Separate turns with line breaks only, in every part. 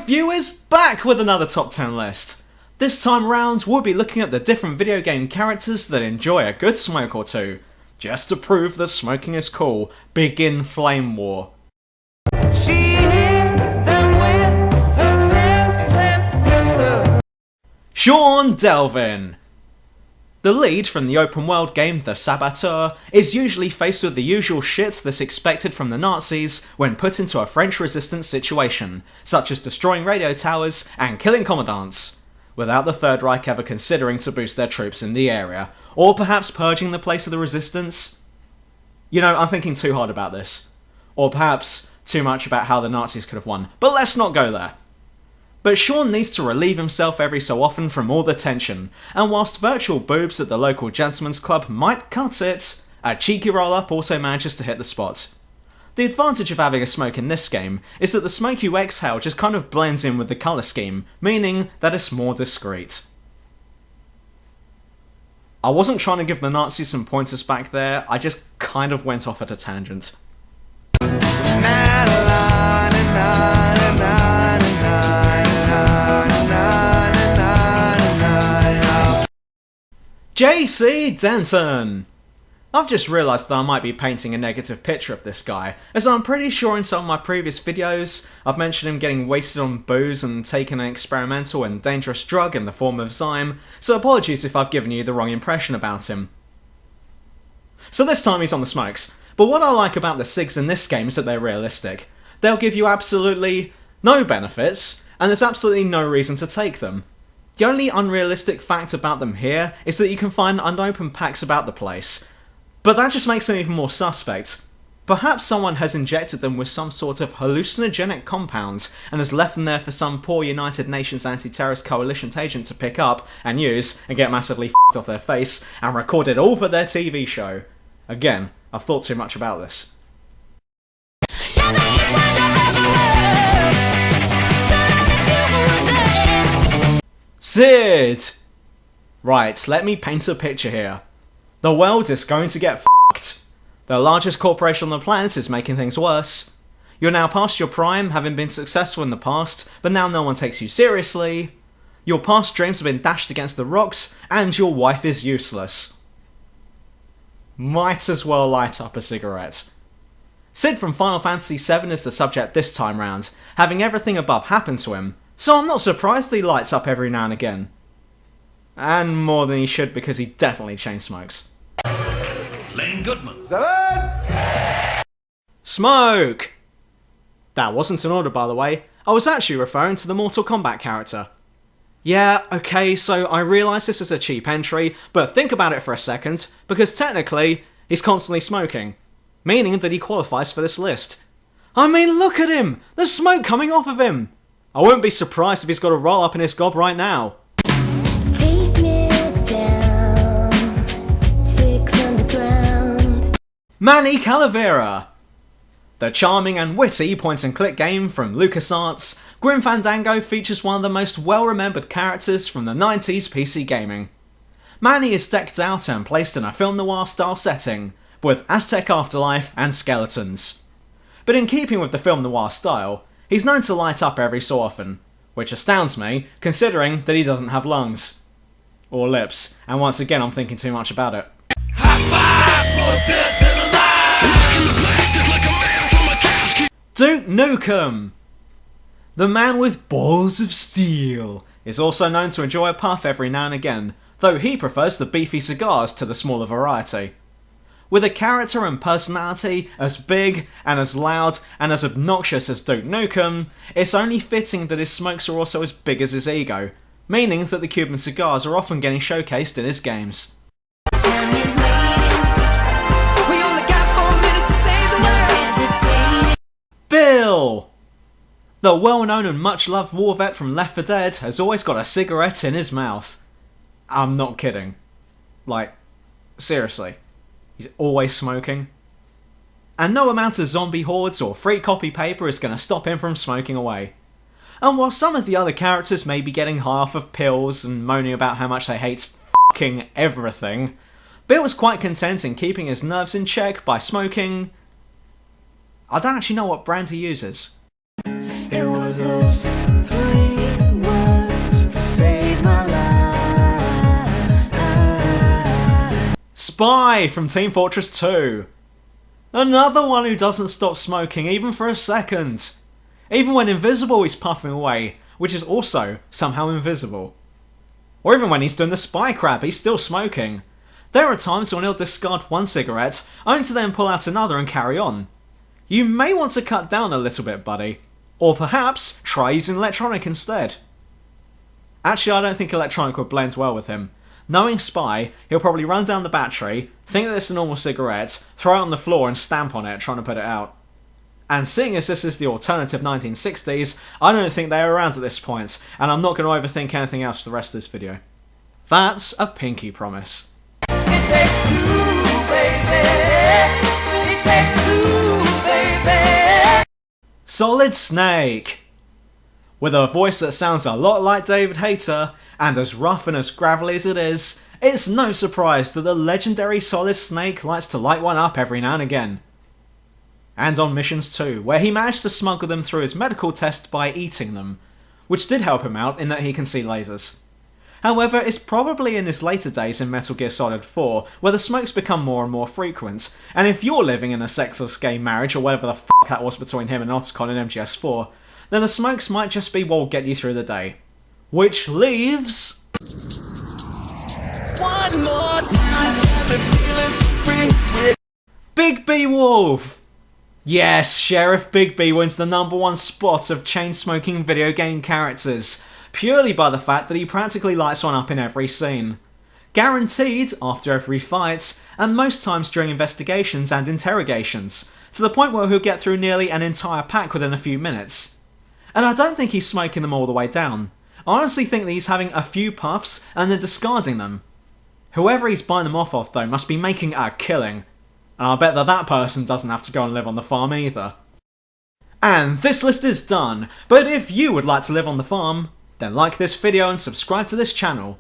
Review is back with another top 10 list. This time round, we'll be looking at the different video game characters that enjoy a good smoke or two. Just to prove that smoking is cool, begin Flame War. Sean Delvin. The lead from the open world game The Saboteur is usually faced with the usual shit that's expected from the Nazis when put into a French resistance situation, such as destroying radio towers and killing commandants, without the Third Reich ever considering to boost their troops in the area, or perhaps purging the place of the resistance. You know, I'm thinking too hard about this. Or perhaps too much about how the Nazis could have won, but let's not go there. But Sean needs to relieve himself every so often from all the tension, and whilst virtual boobs at the local gentleman's club might cut it, a cheeky roll-up also manages to hit the spot. The advantage of having a smoke in this game is that the smoke you exhale just kind of blends in with the colour scheme, meaning that it's more discreet. I wasn't trying to give the Nazis some pointers back there, I just kind of went off at a tangent. JC Denton! I've just realised that I might be painting a negative picture of this guy, as I'm pretty sure in some of my previous videos I've mentioned him getting wasted on booze and taking an experimental and dangerous drug in the form of Zyme, so apologies if I've given you the wrong impression about him. So this time he's on the smokes, but what I like about the SIGs in this game is that they're realistic. They'll give you absolutely no benefits, and there's absolutely no reason to take them. The only unrealistic fact about them here is that you can find unopened packs about the place, but that just makes them even more suspect. Perhaps someone has injected them with some sort of hallucinogenic compounds and has left them there for some poor United Nations Anti-Terrorist Coalition agent to pick up and use and get massively f***ed off their face and record it all for their TV show. Again, I've thought too much about this. Cid! Right, let me paint a picture here. The world is going to get f***ed. The largest corporation on the planet is making things worse. You're now past your prime, having been successful in the past, but now no one takes you seriously. Your past dreams have been dashed against the rocks, and your wife is useless. Might as well light up a cigarette. Cid from Final Fantasy VII is the subject this time round, having everything above happen to him, so I'm not surprised that he lights up every now and again. And more than he should because he definitely chain smokes.
Lane Goodman.
7!
Smoke! That wasn't an order, by the way. I was actually referring to the Mortal Kombat character. Yeah, okay, so I realise this is a cheap entry, but think about it for a second, because technically, he's constantly smoking, meaning that he qualifies for this list. I mean, look at him! There's smoke coming off of him! I wouldn't be surprised if he's got a roll up in his gob right now.
Take me down, 6 underground.
Manny Calavera! The charming and witty point-and-click game from LucasArts, Grim Fandango features one of the most well-remembered characters from the 90s PC gaming. Manny is decked out and placed in a film noir-style setting, with Aztec afterlife and skeletons. But in keeping with the film noir style, he's known to light up every so often, which astounds me, considering that he doesn't have lungs. Or lips, and once again I'm thinking too much about it. Nuke'm! The man with balls of steel is also known to enjoy a puff every now and again, though he prefers the beefy cigars to the smaller variety. With a character and personality as big and as loud and as obnoxious as Nuke'm, it's only fitting that his smokes are also as big as his ego, meaning that the Cuban cigars are often getting showcased in his games. Bill! The well-known and much-loved war vet from Left 4 Dead has always got a cigarette in his mouth. I'm not kidding. Like, seriously. He's always smoking. And no amount of zombie hordes or free copy paper is going to stop him from smoking away. And while some of the other characters may be getting high off of pills and moaning about how much they hate f***ing everything, Bill was quite content in keeping his nerves in check by smoking... I don't actually know what brand he uses.
It was those
Spy from Team Fortress 2. Another one who doesn't stop smoking even for a second. Even when invisible he's puffing away, which is also somehow invisible. Or even when he's doing the spy crab, he's still smoking. There are times when he'll discard one cigarette, only to then pull out another and carry on. You may want to cut down a little bit, buddy. Or perhaps try using electronic instead. Actually, I don't think electronic would blend well with him. Knowing Spy, he'll probably run down the battery, think that it's a normal cigarette, throw it on the floor and stamp on it, trying to put it out. And seeing as this is the alternative 1960s, I don't think they were around at this point, and I'm not going to overthink anything else for the rest of this video. That's a pinky promise.
It takes two, baby. It takes two, baby.
Solid Snake. With a voice that sounds a lot like David Hayter, and as rough and as gravelly as it is, it's no surprise that the legendary Solid Snake likes to light one up every now and again. And on missions too, where he managed to smuggle them through his medical test by eating them, which did help him out in that he can see lasers. However, it's probably in his later days in Metal Gear Solid 4 where the smokes become more and more frequent, and if you're living in a sexless gay marriage or whatever the f*** that was between him and Otacon in MGS4, then the smokes might just be what will get you through the day. Which leaves...
One more time, got me feeling so free.
Bigby Wolf! Yes, Sheriff Bigby wins the #1 spot of chain-smoking video game characters, purely by the fact that he practically lights one up in every scene. Guaranteed after every fight, and most times during investigations and interrogations, to the point where he'll get through nearly an entire pack within a few minutes. And I don't think he's smoking them all the way down. I honestly think that he's having a few puffs and then discarding them. Whoever he's buying them off of though must be making a killing. And I bet that that person doesn't have to go and live on the farm either. And this list is done, but if you would like to live on the farm, then like this video and subscribe to this channel.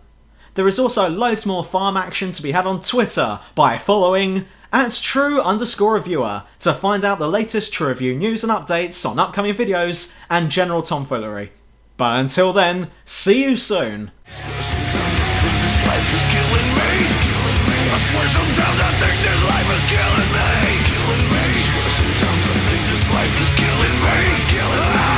There is also loads more farm action to be had on Twitter by following @true_reviewer to find out the latest True Review news and updates on upcoming videos and general tomfoolery. But until then, see you soon.
Sometimes I think this life is killing me. Sometimes I think this life is killing me.